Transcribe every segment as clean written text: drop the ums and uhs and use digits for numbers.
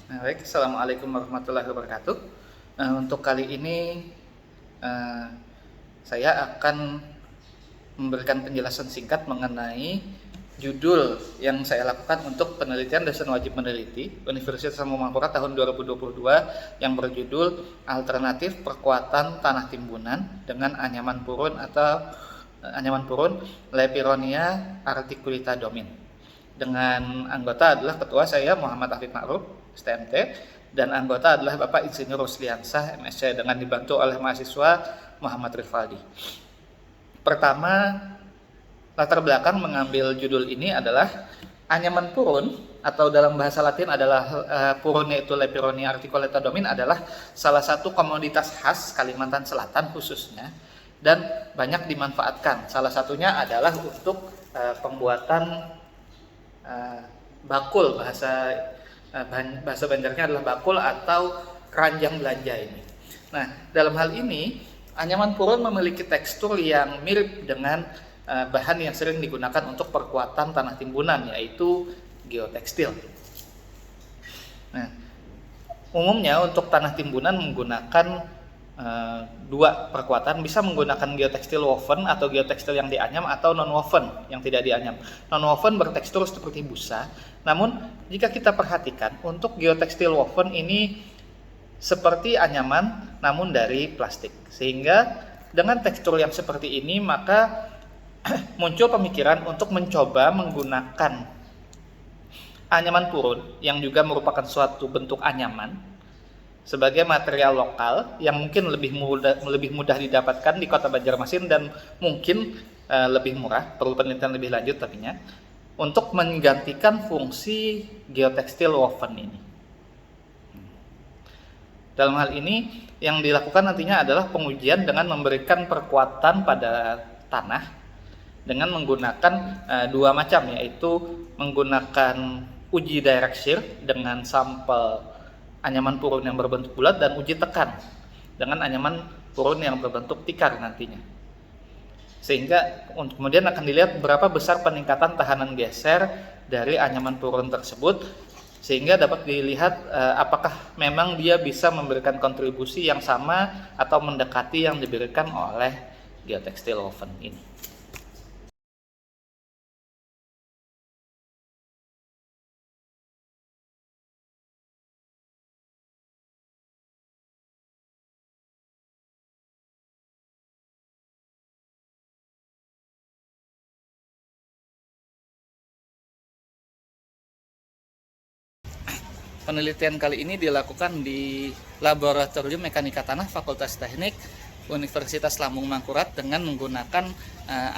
Baik, assalamualaikum warahmatullahi wabarakatuh. Untuk kali ini eh, saya akan memberikan penjelasan singkat mengenai judul yang saya lakukan untuk penelitian dosen wajib meneliti Universitas Samumangkurat tahun 2022 yang berjudul Alternatif Perkuatan Tanah Timbunan dengan Anyaman Purun atau Anyaman Purun Lepironia articulata domin. Dengan anggota adalah ketua saya Muhammad Afif Ma'ruf, STMT, dan anggota adalah Bapak Insinyur Rusliansah, MSc, dengan dibantu oleh mahasiswa Muhammad Rifaldi. Pertama, latar belakang mengambil judul ini adalah anyaman purun atau dalam bahasa Latin adalah purun, yaitu Lepironia articulata domin, adalah salah satu komoditas khas Kalimantan Selatan khususnya dan banyak dimanfaatkan. Salah satunya adalah untuk pembuatan bakul, bahasa Banjarnya adalah bakul atau keranjang belanja ini. Nah, dalam hal ini anyaman purun memiliki tekstur yang mirip dengan bahan yang sering digunakan untuk perkuatan tanah timbunan, yaitu geotekstil. Nah, umumnya untuk tanah timbunan menggunakan dua perkuatan, bisa menggunakan geotekstil woven atau geotekstil yang dianyam atau non woven yang tidak dianyam. Non woven bertekstur seperti busa, namun jika kita perhatikan untuk geotekstil woven ini seperti anyaman namun dari plastik, sehingga dengan tekstur yang seperti ini maka muncul pemikiran untuk mencoba menggunakan anyaman purun yang juga merupakan suatu bentuk anyaman sebagai material lokal yang mungkin lebih mudah didapatkan di Kota Banjarmasin dan mungkin lebih murah, perlu penelitian lebih lanjut tapinya, untuk menggantikan fungsi geotekstil woven ini. Dalam hal ini yang dilakukan nantinya adalah pengujian dengan memberikan perkuatan pada tanah dengan menggunakan dua macam, yaitu menggunakan uji direct shear dengan sampel anyaman purun yang berbentuk bulat dan uji tekan dengan anyaman purun yang berbentuk tikar nantinya. Sehingga kemudian akan dilihat berapa besar peningkatan tahanan geser dari anyaman purun tersebut, sehingga dapat dilihat apakah memang dia bisa memberikan kontribusi yang sama atau mendekati yang diberikan oleh geotekstil woven ini. Penelitian kali ini dilakukan di Laboratorium Mekanika Tanah Fakultas Teknik Universitas Lambung Mangkurat dengan menggunakan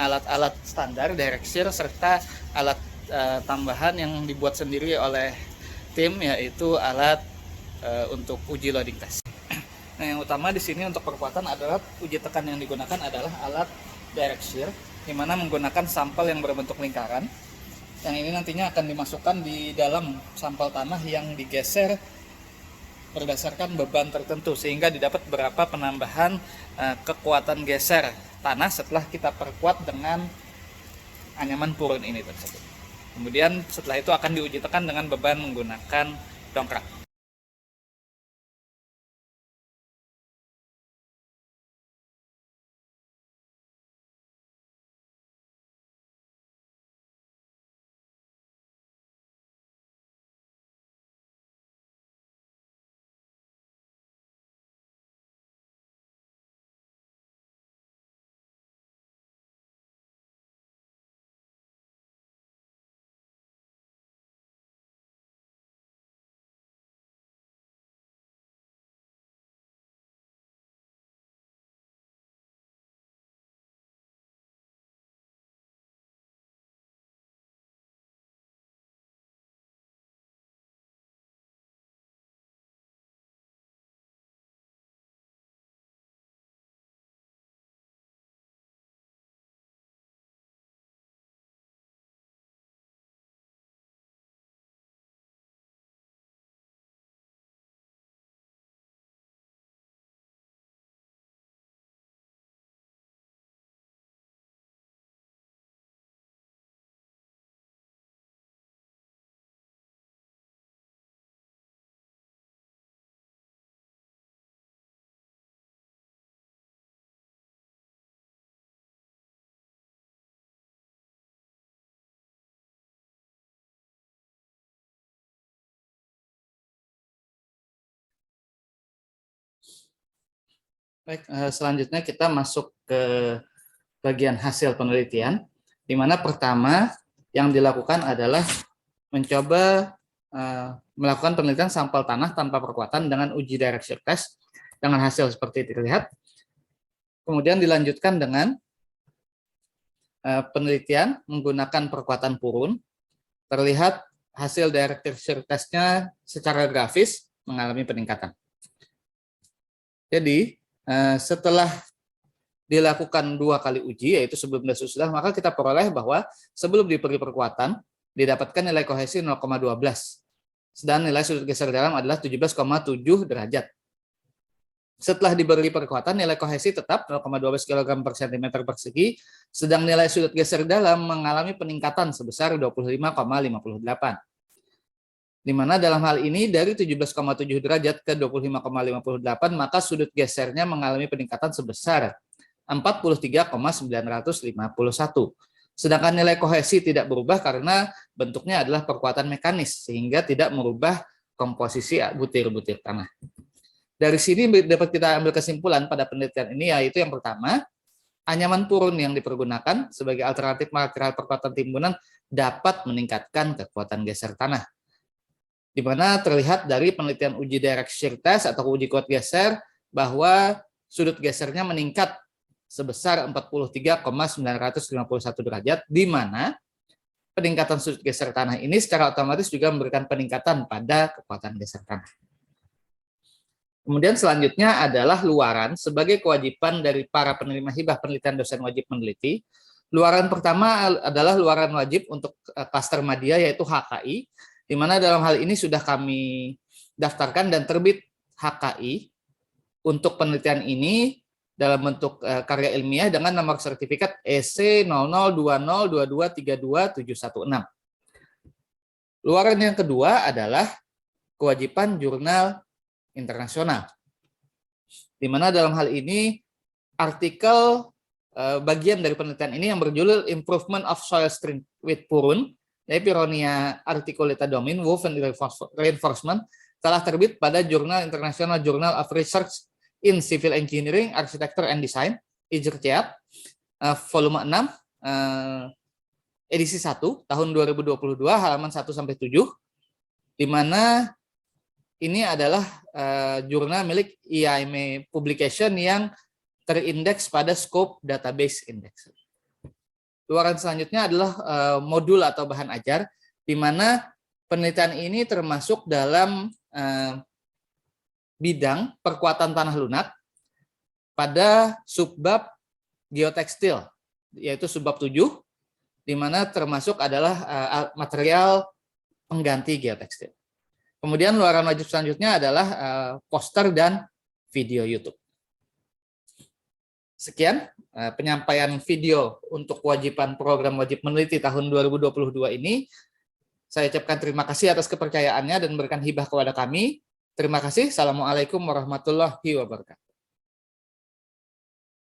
alat-alat standar direct shear serta alat tambahan yang dibuat sendiri oleh tim, yaitu alat untuk uji loading test. Nah, yang utama di sini untuk perkuatan adalah uji tekan yang digunakan adalah alat direct shear, di mana menggunakan sampel yang berbentuk lingkaran. Yang ini nantinya akan dimasukkan di dalam sampel tanah yang digeser berdasarkan beban tertentu, sehingga didapat berapa penambahan kekuatan geser tanah setelah kita perkuat dengan anyaman purun ini tersebut. Kemudian setelah itu akan diuji tekan dengan beban menggunakan dongkrak. Baik, selanjutnya kita masuk ke bagian hasil penelitian, di mana pertama yang dilakukan adalah mencoba melakukan penelitian sampel tanah tanpa perkuatan dengan uji direct shear test dengan hasil seperti terlihat. Kemudian dilanjutkan dengan penelitian menggunakan perkuatan purun. Terlihat hasil direct shear test-nya secara grafis mengalami peningkatan. Jadi setelah dilakukan 2 kali uji, yaitu sebelum dan sesudah, maka kita peroleh bahwa sebelum diberi perkuatan didapatkan nilai kohesi 0,12, sedang nilai sudut geser dalam adalah 17,7 derajat. Setelah diberi perkuatan, nilai kohesi tetap 0,12 kg per cm persegi, sedang nilai sudut geser dalam mengalami peningkatan sebesar 25,58. Di mana dalam hal ini dari 17,7 derajat ke 25,58, maka sudut gesernya mengalami peningkatan sebesar 43,951. Sedangkan nilai kohesi tidak berubah karena bentuknya adalah perkuatan mekanis, sehingga tidak merubah komposisi butir-butir tanah. Dari sini dapat kita ambil kesimpulan pada penelitian ini, yaitu yang pertama, anyaman purun yang dipergunakan sebagai alternatif material perkuatan timbunan dapat meningkatkan kekuatan geser tanah. Di mana terlihat dari penelitian uji direct shear test atau uji kuat geser bahwa sudut gesernya meningkat sebesar 43,951 derajat, di mana peningkatan sudut geser tanah ini secara otomatis juga memberikan peningkatan pada kekuatan geser tanah. Kemudian selanjutnya adalah luaran sebagai kewajiban dari para penerima hibah penelitian dosen wajib meneliti. Luaran pertama adalah luaran wajib untuk klaster media, yaitu HKI, di mana dalam hal ini sudah kami daftarkan dan terbit HKI untuk penelitian ini dalam bentuk karya ilmiah dengan nomor sertifikat EC 002022327716. Luaran yang kedua adalah kewajiban jurnal internasional, di mana dalam hal ini artikel bagian dari penelitian ini yang berjudul Improvement of Soil Strength with Purun, Epironia articulata domin, woven reinforcement, telah terbit pada Jurnal International Journal of Research in Civil Engineering, Architecture and Design, IJRCEAD, volume 6, edisi 1, tahun 2022, halaman 1-7, di mana ini adalah jurnal milik IAME Publication yang terindeks pada Scope Database Index. Luaran selanjutnya adalah modul atau bahan ajar, di mana penelitian ini termasuk dalam bidang perkuatan tanah lunak pada subbab geotekstil, yaitu subbab 7, di mana termasuk adalah material pengganti geotekstil. Kemudian luaran wajib selanjutnya adalah poster dan video YouTube. Sekian penyampaian video untuk kewajiban program wajib meneliti tahun 2022 ini. Saya ucapkan terima kasih atas kepercayaannya dan memberikan hibah kepada kami. Terima kasih. Assalamualaikum warahmatullahi wabarakatuh.